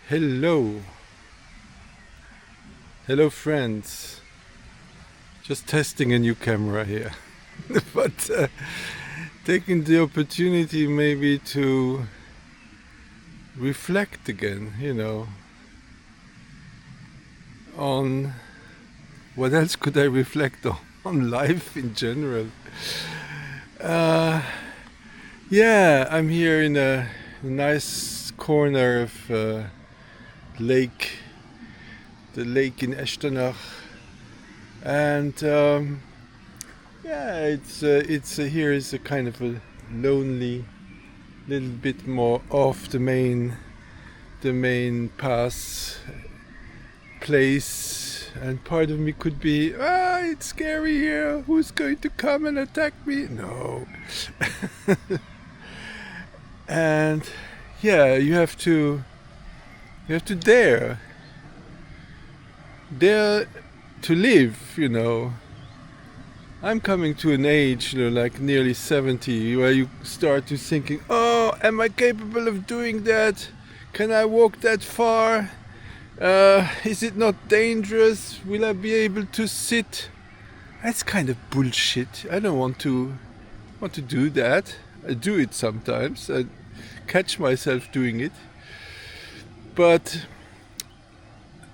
Hello, hello friends. Just testing a new camera here, but taking the opportunity maybe to reflect again, on what else could I reflect on? On life in general. Uh, yeah, I'm here in a nice corner of lake, the lake in Echternach, and yeah, it's here is a kind of a lonely, little bit more off the main pass place, and part of me could be, it's scary here. Who's going to come and attack me? No, and yeah, you have to dare to live. I'm coming to an age, like nearly 70, where you start to thinking, oh, am I capable of doing that? Can I walk that far? Is it not dangerous? Will I be able to sit? That's kind of bullshit. I don't want to do that. I do it sometimes. I catch myself doing it. But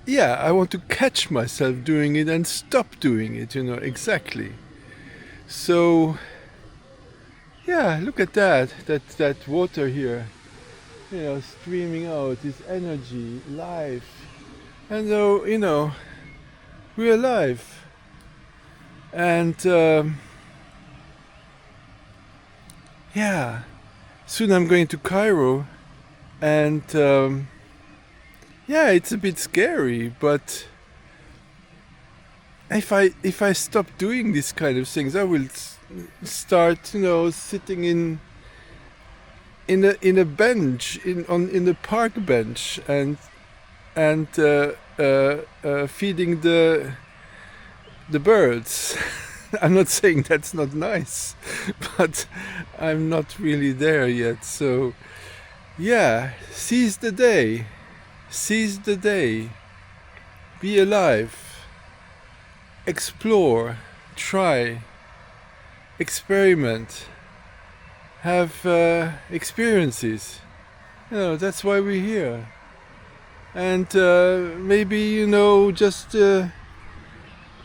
yeah, I want to catch myself doing it and stop doing it, exactly. So yeah, look at that water here, streaming out, this energy, life. And so, we're alive. And yeah, soon I'm going to Cairo, and yeah, it's a bit scary, but if I stop doing these kind of things, I will start, sitting in a bench in the park bench, and feeding the birds. I'm not saying that's not nice, but I'm not really there yet. So yeah, seize the day. Seize the day. Be alive. Explore. Try. Experiment. Have experiences. That's why we're here. And maybe, just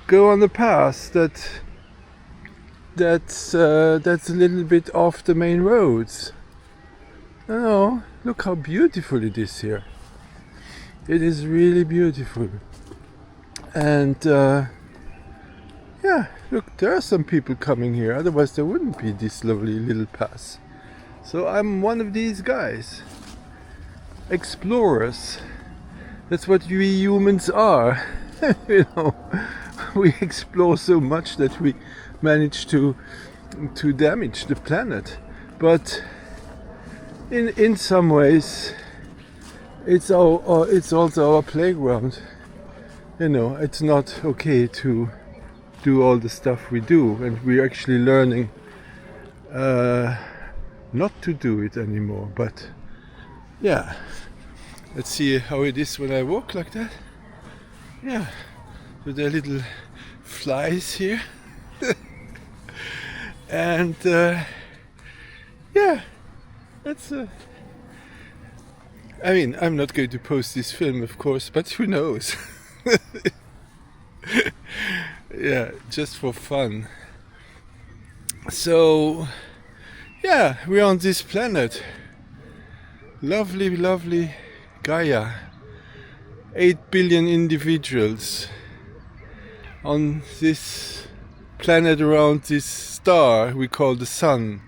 go on the path that's a little bit off the main roads. Look how beautiful it is here. It is really beautiful. And yeah, look, there are some people coming here, otherwise there wouldn't be this lovely little path. So I'm one of these guys. Explorers. That's what we humans are. We explore so much that we manage to damage the planet. But in some ways, it's also our playground. It's not okay to do all the stuff we do, and we're actually learning not to do it anymore. But yeah, let's see how it is when I walk like that. Yeah, so there are little flies here. And yeah, that's I mean, I'm not going to post this film, of course, but who knows? Yeah, just for fun. So yeah, we're on this planet. Lovely, lovely Gaia. 8 billion individuals on this planet around this star we call the sun.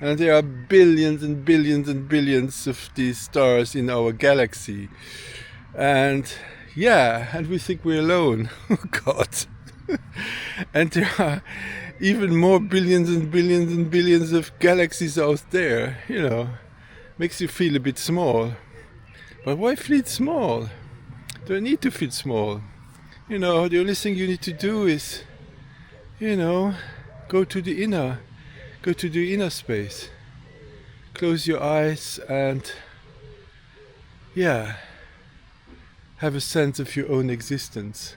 And there are billions and billions and billions of these stars in our galaxy. And yeah, and we think we're alone. Oh God. And there are even more billions and billions and billions of galaxies out there. Makes you feel a bit small. But why feel small? Don't need to feel small. The only thing you need to do is, go to the inner space. Close your eyes and, yeah, have a sense of your own existence.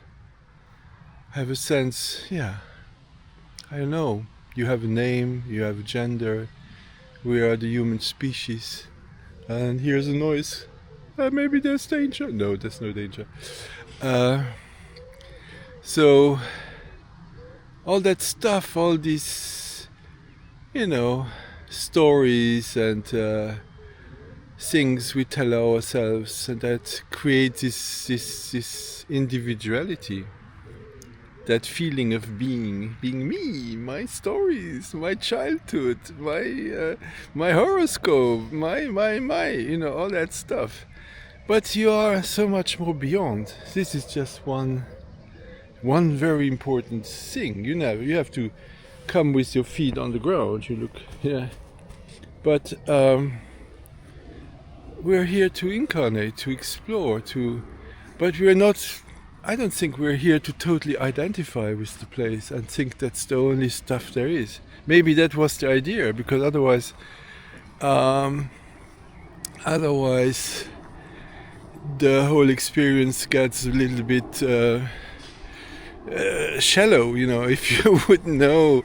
Have a sense, yeah, I don't know. You have a name, you have a gender. We are the human species. And here's a noise. Maybe there's danger. No, there's no danger. So, all that stuff, all these, stories and things we tell ourselves, and that creates this individuality. That feeling of being me, my stories, my childhood, my horoscope, my, all that stuff. But you are so much more beyond. This is just one very important thing. You have to come with your feet on the ground. You look, yeah. But we're here to incarnate, to explore, but we're not. I don't think we're here to totally identify with the place and think that's the only stuff there is. Maybe that was the idea, because otherwise the whole experience gets a little bit shallow, if you would know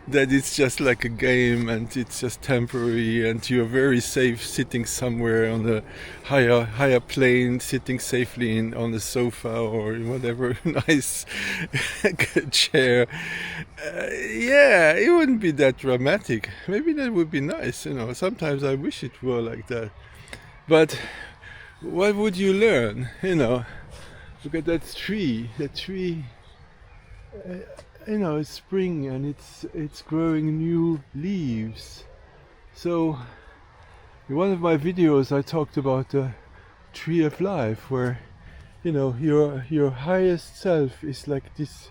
that it's just like a game and it's just temporary and you're very safe sitting somewhere on a higher plane, sitting safely on a sofa or whatever nice chair. Yeah, it wouldn't be that dramatic. Maybe that would be nice, Sometimes I wish it were like that. But what would you learn, Look at that tree. It's spring and it's growing new leaves. So in one of my videos I talked about the tree of life, where your highest self is like this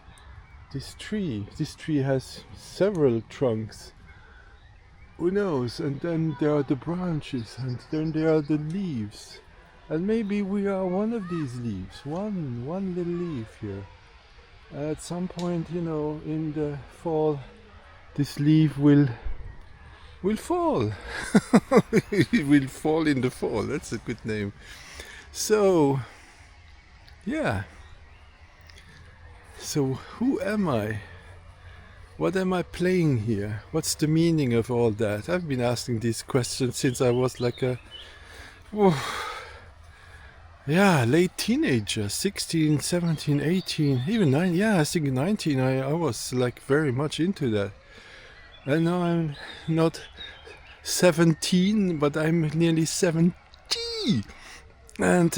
tree. This tree has several trunks. Who knows? And then there are the branches, and then there are the leaves. And maybe we are one of these leaves, one little leaf here. At some point, in the fall, this leaf will fall. It will fall in the fall. That's a good name. So, yeah. So, who am I? What am I playing here? What's the meaning of all that? I've been asking these questions since I was like late teenager, 16, 17, 18, even 9, I think 19, I was like very much into that. And now I'm not 17, but I'm nearly 70. And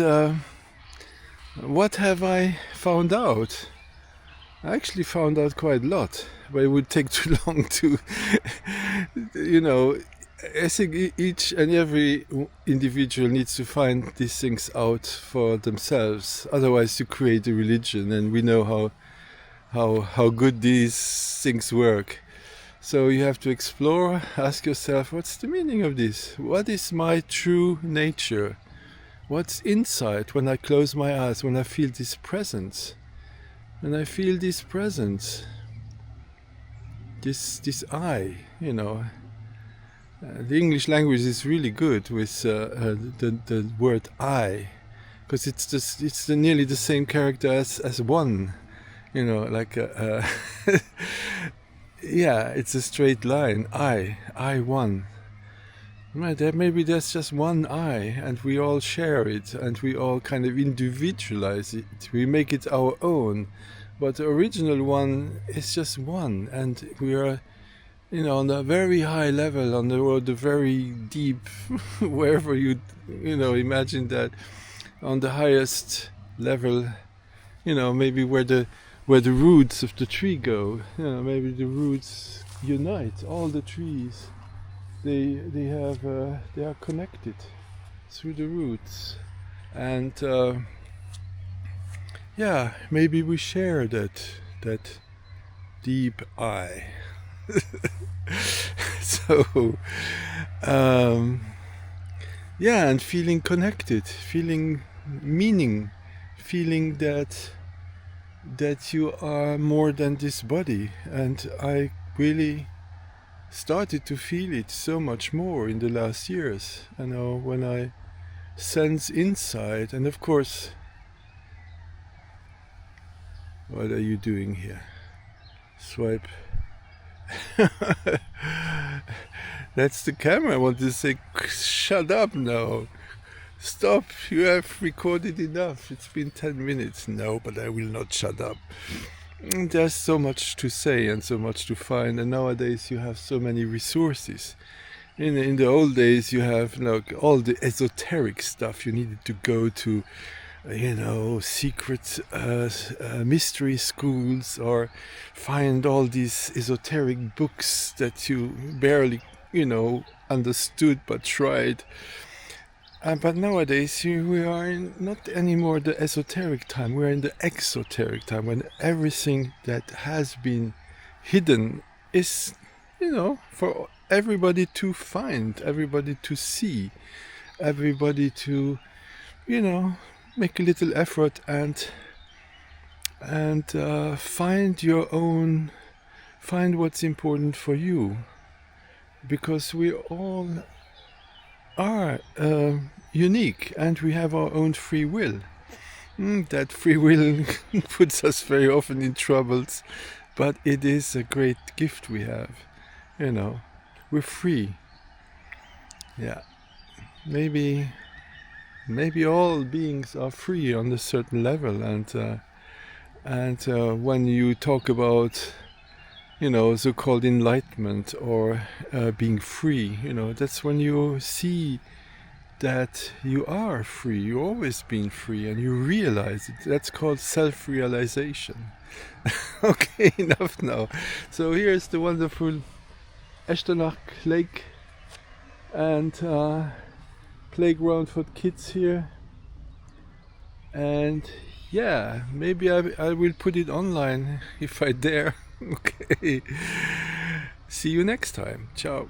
what have I found out? I actually found out quite a lot, but it would take too long to, I think each and every individual needs to find these things out for themselves. Otherwise, you create a religion, and we know how good these things work. So you have to explore, ask yourself, what's the meaning of this? What is my true nature? What's inside when I close my eyes, when I feel this presence? When I feel this presence, this I, the English language is really good with the word I, because it's nearly the same character as one, like it's a straight line. I one. Right, maybe there's just one I, and we all share it, and we all kind of individualize it. We make it our own, but the original one is just one, and we are. On a very high level, on the very deep, wherever you imagine that, on the highest level, maybe where the roots of the tree go, maybe the roots unite all the trees. They are connected through the roots, and maybe we share that deep I. So, and feeling connected, feeling meaning, feeling that you are more than this body. And I really started to feel it so much more in the last years. When I sense inside, and of course What are you doing here? Swipe. That's the camera. I want to say, shut up now. Stop. You have recorded enough. It's been 10 minutes. No, but I will not shut up. There's so much to say and so much to find, and nowadays you have so many resources. In the old days, you have like all the esoteric stuff. You needed to go to, secret mystery schools, or find all these esoteric books that you barely, understood but tried. But nowadays we are in not anymore the esoteric time. We are in the exoteric time, when everything that has been hidden is, for everybody to find, everybody to see, everybody to, make a little effort and find what's important for you, because we all are unique, and we have our own free will. That free will puts us very often in troubles, but it is a great gift we have. We're free. Yeah, maybe all beings are free on a certain level, and when you talk about so-called enlightenment, or being free, that's when you see that you are free. You've always been free, and you realize it. That's called self-realization. Okay, enough now. So here's the wonderful Echternach Lake and playground for kids here. And yeah, maybe I will put it online if I dare. Okay. See you next time. Ciao.